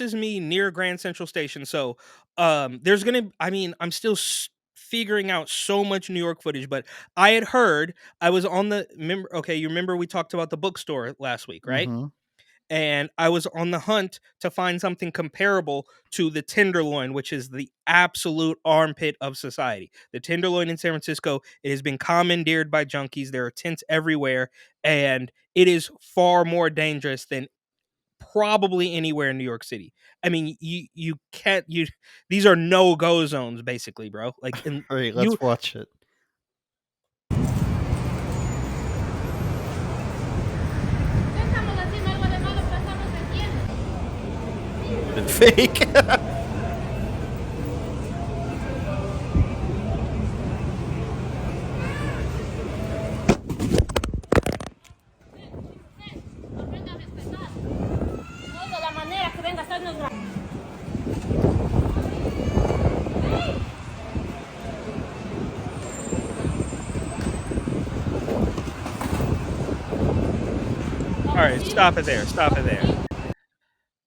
is me near Grand Central Station. So, there's gonna. I mean, I'm still figuring out so much New York footage, but I had heard I was on the. Remember, okay, you remember we talked about the bookstore last week, right? Mm-hmm. And I was on the hunt to find something comparable to the Tenderloin, which is the absolute armpit of society. The Tenderloin in San Francisco, it has been commandeered by junkies. There are tents everywhere, and it is far more dangerous than probably anywhere in New York City. I mean, you can't you these are no-go zones basically, bro. Like and All right, you let's watch it. Fake. All right, stop it there. Stop it there.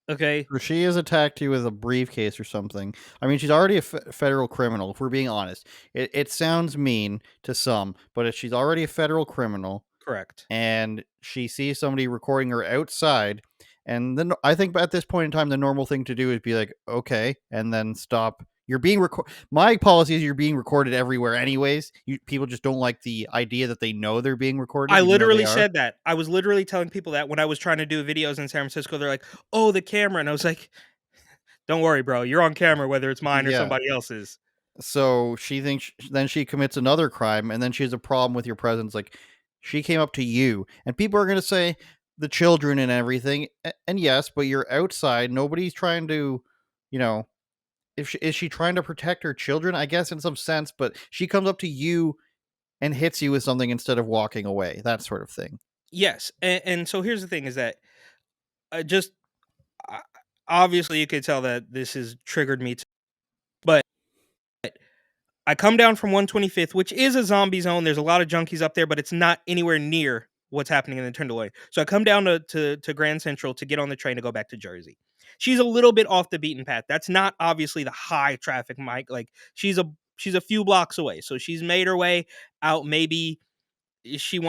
Okay? She has attacked you with a briefcase or something. I mean, she's already a federal criminal. If we're being honest, it sounds mean to some, but if she's already a federal criminal, Correct. and she sees somebody recording her outside, and then I think at this point in time the normal thing to do is be like, okay, and then stop. You're being my policy is you're being recorded everywhere anyways. People just don't like the idea that they know they're being recorded I even though they literally are. said that. I was literally telling people that when I was trying to do videos in San Francisco. They're like, "Oh, the camera." And I was like, "Don't worry, bro. You're on camera whether it's mine or Yeah. somebody else's." So she thinks, then she commits another crime, and then she has a problem with your presence. Like, she came up to you, and people are going to say the children and everything. And yes, but you're outside. Nobody's trying to, you know, if is she trying to protect her children? I guess in some sense, but she comes up to you and hits you with something instead of walking away. That sort of thing. Yes. And so here's the thing is that just uh, obviously you could tell that this has triggered me, but I come down from 125th, which is a zombie zone. There's a lot of junkies up there, but it's not anywhere near what's happening in the Tenderloin. So I come down to Grand Central to get on the train to go back to Jersey. She's a little bit off the beaten path. That's not obviously the high traffic mic. Like she's a few blocks away. So she's made her way out. Maybe she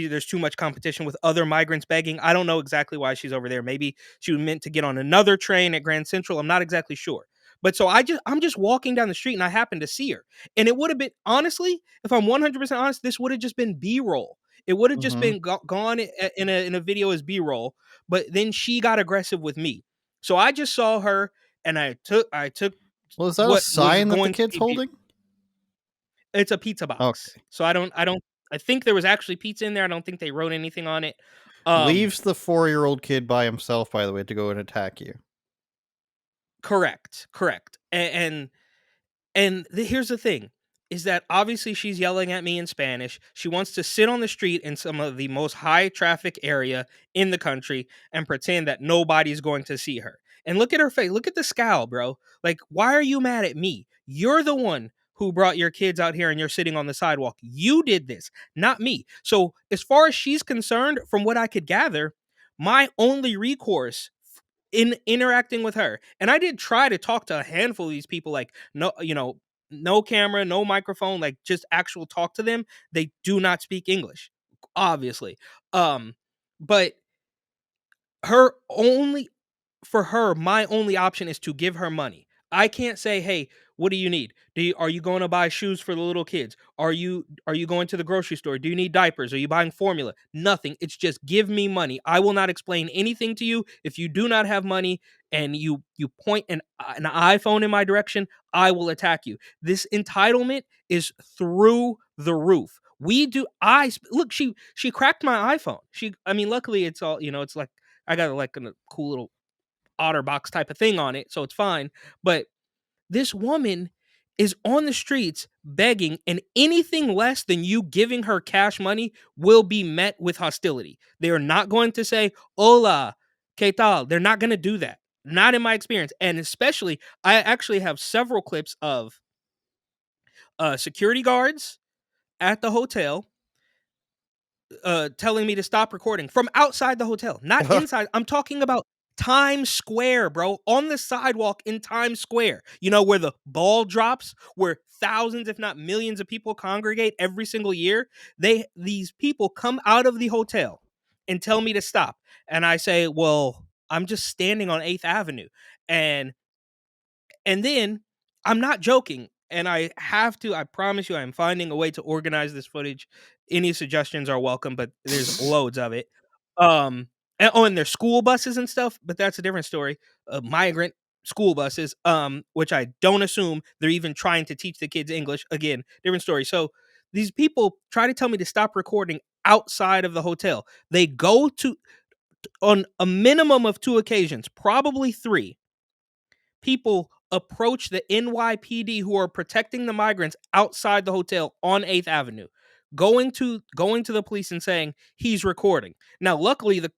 there's too much competition with other migrants begging. I don't know exactly why she's over there. Maybe she was meant to get on another train at Grand Central. I'm not exactly sure. But so I'm just walking down the street and I happen to see her. And it would have been honestly, if I'm 100% honest, this would have just been B-roll. It would have just Mm-hmm. been gone in a video as B-roll, but then she got aggressive with me. So I just saw her and I took Well, is that a what was sign that the going to kid's be holding? it's a pizza box. Okay. So I think there was actually pizza in there. I don't think they wrote anything on it. Um Leaves the 4-year-old kid by himself, by the way, to go and attack you. correct. Correct. Here's the thing is that obviously she's yelling at me in Spanish. She wants to sit on the street in some of the most high traffic area in the country and pretend that nobody's going to see her. And look at her face. Look at the scowl, bro. Like, why are you mad at me? You're the one who brought your kids out here and you're sitting on the sidewalk. You did this, not me. So, as far as she's concerned, from what I could gather, my only recourse in interacting with her, and I did try to talk to a handful of these people, like, no, no camera, no microphone, like just actual talk to them. They do not speak English, obviously. um but her only for her, my only option is to give her money. I can't say, "Hey, what do you need? Are you going to buy shoes for the little kids? Are you going to the grocery store? Do you need diapers? Are you buying formula?" Nothing. It's just give me money. I will not explain anything to you if you do not have money and you point an iPhone in my direction. I will attack you. This entitlement is through the roof. We do. Look. She cracked my iPhone. I mean, luckily it's all. It's like I got like a cool little OtterBox type of thing on it, so it's fine. But this woman is on the streets begging, and anything less than you giving her cash money will be met with hostility. They are not going to say, "Hola, ¿qué tal?" They're not going to do that. Not in my experience. And especially, I actually have several clips of security guards at the hotel telling me to stop recording from outside the hotel, not inside. I'm talking about Times Square, bro, on the sidewalk in Times Square. You know where the ball drops, where thousands, if not millions, of people congregate every single year. These people come out of the hotel and tell me to stop, and I say, "Well, I'm just standing on 8th Avenue," and then I'm not joking, and I promise you, I'm finding a way to organize this footage. Any suggestions are welcome, but there's loads of it. And there's school buses and stuff, but that's a different story. Migrant school buses, which I don't assume they're even trying to teach the kids English. Again, different story. So these people try to tell me to stop recording outside of the hotel. They go to on a minimum of 2 occasions, probably 3 people approach the NYPD who are protecting the migrants outside the hotel on 8th Avenue, going to the police and saying he's recording. Now, luckily, the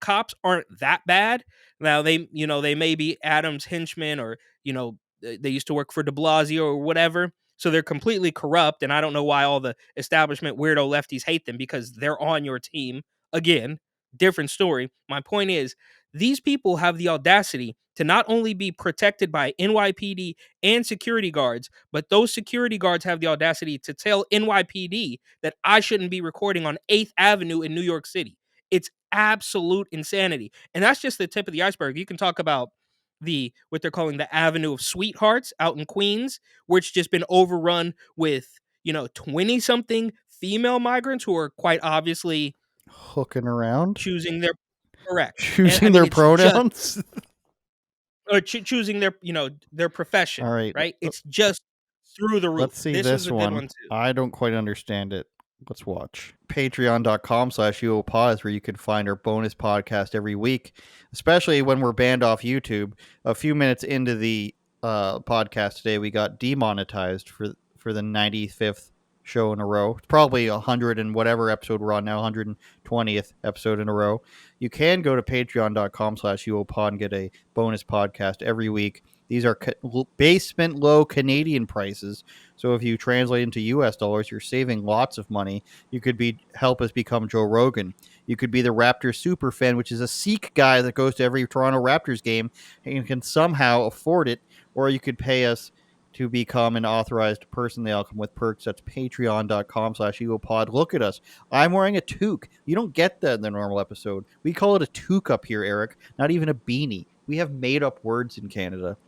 cops aren't that bad. Now they may be Adams henchmen, or they used to work for De Blasio or whatever. So they're completely corrupt, and I don't know why all the establishment weirdo lefties hate them, because they're on your team. Again, different story. My point is, these people have the audacity to not only be protected by NYPD and security guards, but those security guards have the audacity to tell NYPD that I shouldn't be recording on 8th Avenue in New York City. It's absolute insanity. And that's just the tip of the iceberg. You can talk about what they're calling the Avenue of Sweethearts out in Queens, where it's just been overrun with, 20 something female migrants who are quite obviously Hooking around, choosing their correct. And I choosing mean, their it's just pronouns. or choosing their All profession, right, right? It's just through the let's roof. see This was this a good one. one too. I don't quite understand it. Let's watch. Patreon.com/UOPod is where you can find our bonus podcast every week, especially when we're banned off YouTube. A few minutes into the podcast today, we got demonetized for the 95th show in a row. It's probably 100 and whatever episode we're on now, 120th episode in a row. You can go to patreon.com/UOPod and get a bonus podcast every week. These are basement low Canadian prices. So if you translate into US dollars, you're saving lots of money. You could help us become Joe Rogan. You could be the Raptors super fan, which is a Sikh guy that goes to every Toronto Raptors game and can somehow afford it. Or you could pay us to become an authorized person. They all come with perks. That's patreon.com/EaglePod. Look at us. I'm wearing a toque. You don't get that in the normal episode. We call it a toque up here, Eric. Not even a beanie. We have made up words in Canada.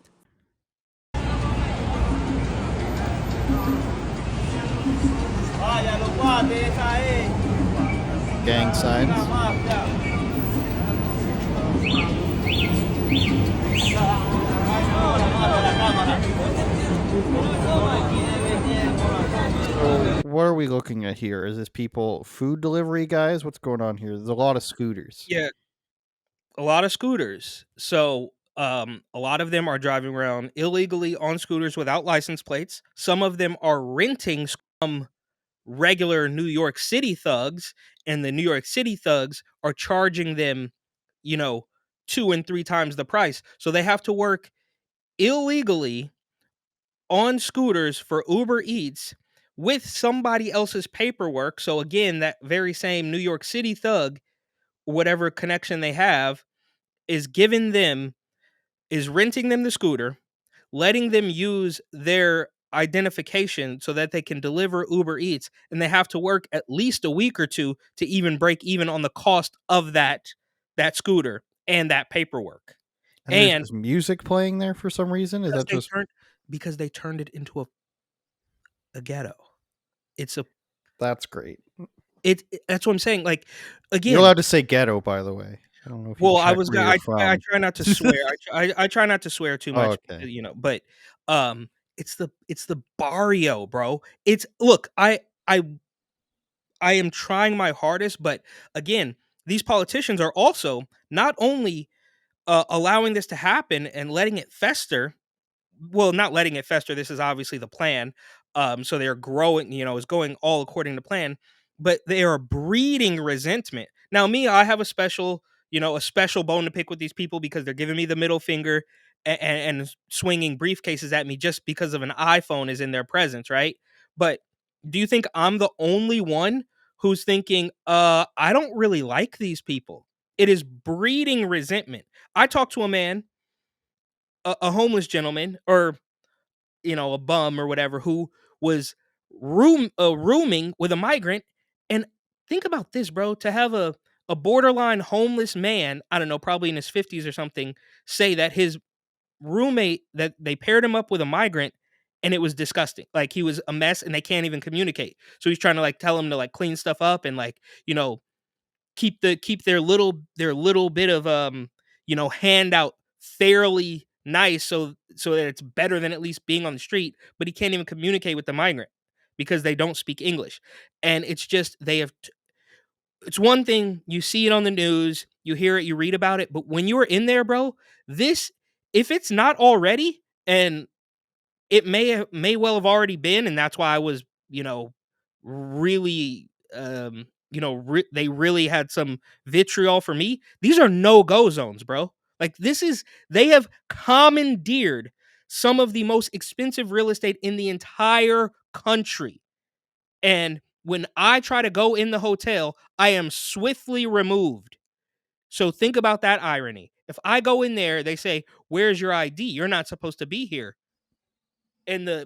Gang signs. So what are we looking at here? Is this people food delivery guys? What's going on here? There's a lot of scooters. Yeah, a lot of scooters. So a lot of them are driving around illegally on scooters without license plates. Some of them are renting from regular New York City thugs, and the New York City thugs are charging them, you know, 2 and 3 times the price. So they have to work illegally on scooters for Uber Eats with somebody else's paperwork. So again, that very same New York City thug, whatever connection they have, is giving them is renting them the scooter, letting them use their identification so that they can deliver Uber Eats, and they have to work at least a week or 2 to even break even on the cost of that scooter and that paperwork. And there's And just music playing there for some reason. Is because that they just turned because they turned it into a ghetto. It's a that's great. that's what I'm saying. Like, You're again, allowed to say ghetto, by the way. I don't know if you well, I checked was where gonna you're I from. try not to swear. I try not to swear too Oh, much, okay. but it's the barrio, bro. It's look, I I am trying my hardest, but again, these politicians are also not only allowing this to happen and letting it fester, well, not letting it fester. This is obviously the plan. So they're growing, it's going all according to plan, but they are breeding resentment. Now, me, I have a special bone to pick with these people because they're giving me the middle finger and swinging briefcases at me just because of an iPhone is in their presence, right? But do you think I'm the only one who's thinking, I don't really like these people? It is breeding resentment. I talked to a man, a homeless gentleman, or a bum or whatever, who was rooming with a migrant. And think about this, bro, to have a borderline homeless man, I don't know, probably in his 50s or something, say that his roommate, that they paired him up with a migrant, and it was disgusting. Like, he was a mess and they can't even communicate. So he's trying to like tell him to like clean stuff up and like, keep their little bit of handout fairly nice, so that it's better than at least being on the street. But he can't even communicate with the migrant because they don't speak English. And it's just, it's one thing, you see it on the news, you hear it, you read about it, but when you're in there, bro, this, if it's not already, and it may well have already been, and that's why I was, really, they really had some vitriol for me. These are no-go zones, bro. Like, they have commandeered some of the most expensive real estate in the entire country. And when I try to go in the hotel, I am swiftly removed. So think about that irony. If I go in there, they say, "Where's your ID? You're not supposed to be here." And uh,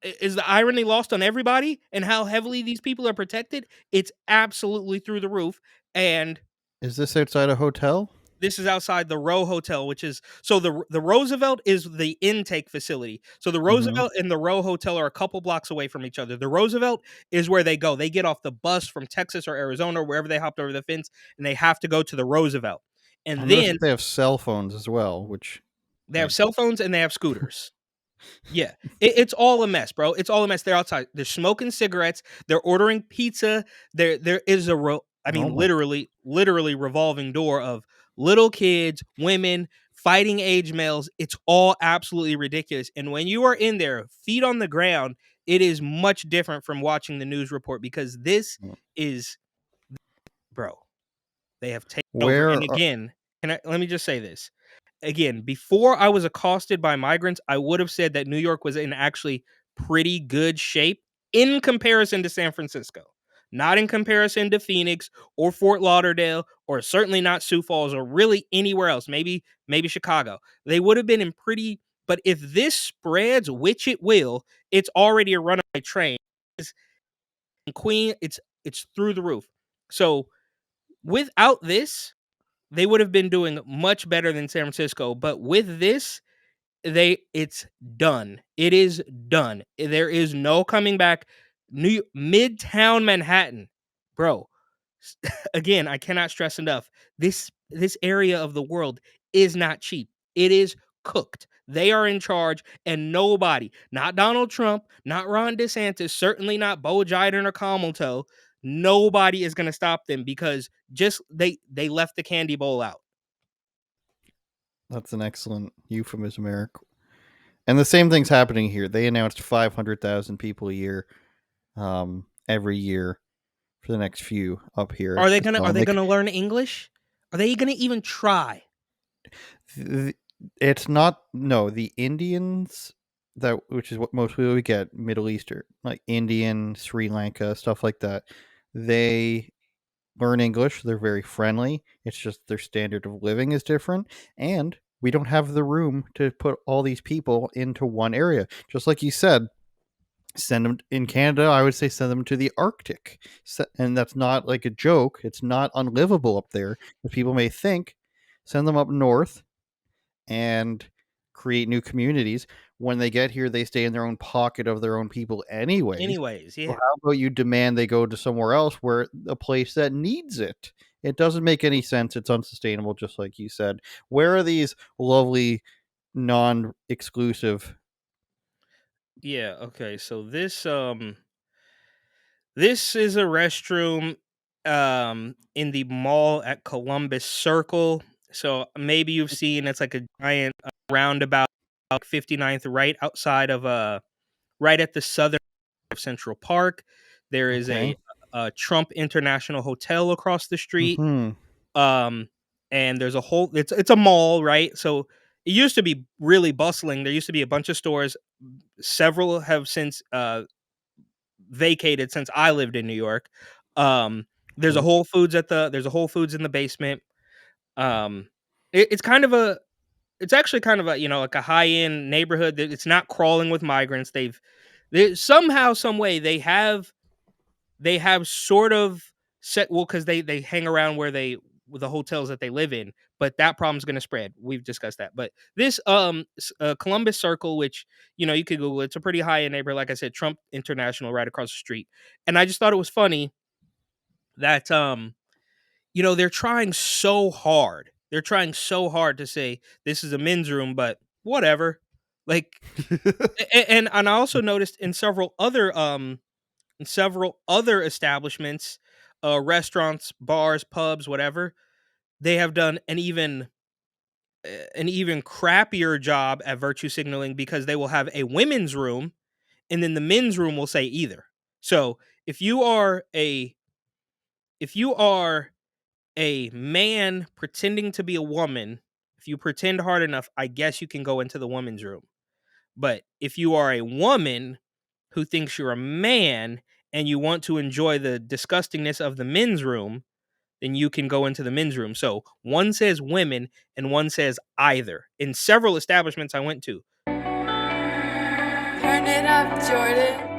is the irony lost on everybody and how heavily these people are protected? It's absolutely through the roof. And Is this outside a hotel? this is outside the Row Hotel, which is, so the Roosevelt is the intake facility. So the Mm-hmm. Roosevelt and the Row Hotel are a couple blocks away from each other. The Roosevelt is where they go. They get off the bus from Texas or Arizona or wherever they hopped over the fence, and they have to go to the Roosevelt. I And noticed then that they have cell phones as well, which they have like cell phones and they have scooters. Yeah, it's all a mess, bro. It's all a mess. They're outside. They're smoking cigarettes. They're ordering pizza. There is I oh mean, my literally revolving door of little kids, women, fighting age males. It's all absolutely ridiculous. And when you are in there, feet on the ground, it is much different from watching the news report, because this god. is, bro. They have taken over. And Where again, let me just say this again, before I was accosted by migrants, I would have said that New York was in actually pretty good shape in comparison to San Francisco. Not in comparison to Phoenix or Fort Lauderdale, or certainly not Sioux Falls, or really anywhere else. Maybe Chicago. They would have been in pretty, but if this spreads, which it will, it's already a runaway train. It's in Queen, it's through the roof. So without this, they would have been doing much better than San Francisco. But with this, it's done. It is done. There is no coming back. Midtown Manhattan, bro. Again, I cannot stress enough. This area of the world is not cheap. It is cooked. They are in charge, and nobody, not Donald Trump, not Ron DeSantis, certainly not Bo Jiden or Kamalto, nobody is going to stop them, because just they left the candy bowl out. that's an excellent euphemism, Eric. And the same thing's happening here. They announced 500,000 people a year, every year for the next few up here. Are So they gonna learn English? Are they gonna even try? it's not no the Indians that which is what most people would get Middle Eastern like Indian, Sri Lanka, stuff like that. They learn English. They're very friendly. It's just their standard of living is different, and we don't have the room to put all these people into one area. Just like you said, send them in Canada. I would say send them to the Arctic, and that's not like a joke. It's not unlivable up there, as people may think. Send them up north and create new communities. When they get here, they stay in their own pocket of their own people, anyways. Anyways, So yeah. how about you demand they go to somewhere else, where a place that needs it? It doesn't make any sense. It's unsustainable, just like you said. Where are these lovely, non-exclusive? Yeah, okay. So this is a restroom in the mall at Columbus Circle. So maybe you've seen, it's like a giant roundabout, like 59th, right outside of right at the southern of Central Park. There is Okay. a Trump International Hotel across the street. Hmm. Um, and there's a whole, it's a mall, right? So it used to be really bustling. There used to be a bunch of stores. Several have since vacated since I lived in New York. There's a Okay. Whole Foods there's a Whole Foods in the basement. Um, it's kind of a it's actually kind of a, like a high end neighborhood that it's not crawling with migrants. They somehow, some way they have sort of set, well, because they hang around with the hotels that they live in, but that problem's going to spread. We've discussed that. But this Columbus Circle, which you could Google, it's a pretty high end neighborhood. Like I said, Trump International right across the street, and I just thought it was funny that they're trying so hard. They're trying so hard to say this is a men's room, but whatever. Like, and I also noticed in several other establishments, restaurants, bars, pubs, whatever, they have done an even crappier job at virtue signaling, because they will have a women's room and then the men's room will say either. So if you are a man pretending to be a woman, if you pretend hard enough, I guess you can go into the women's room. But if you are a woman who thinks you're a man and you want to enjoy the disgustingness of the men's room, then you can go into the men's room. So one says women and one says either in several establishments I went to. Turn it up, Jordan.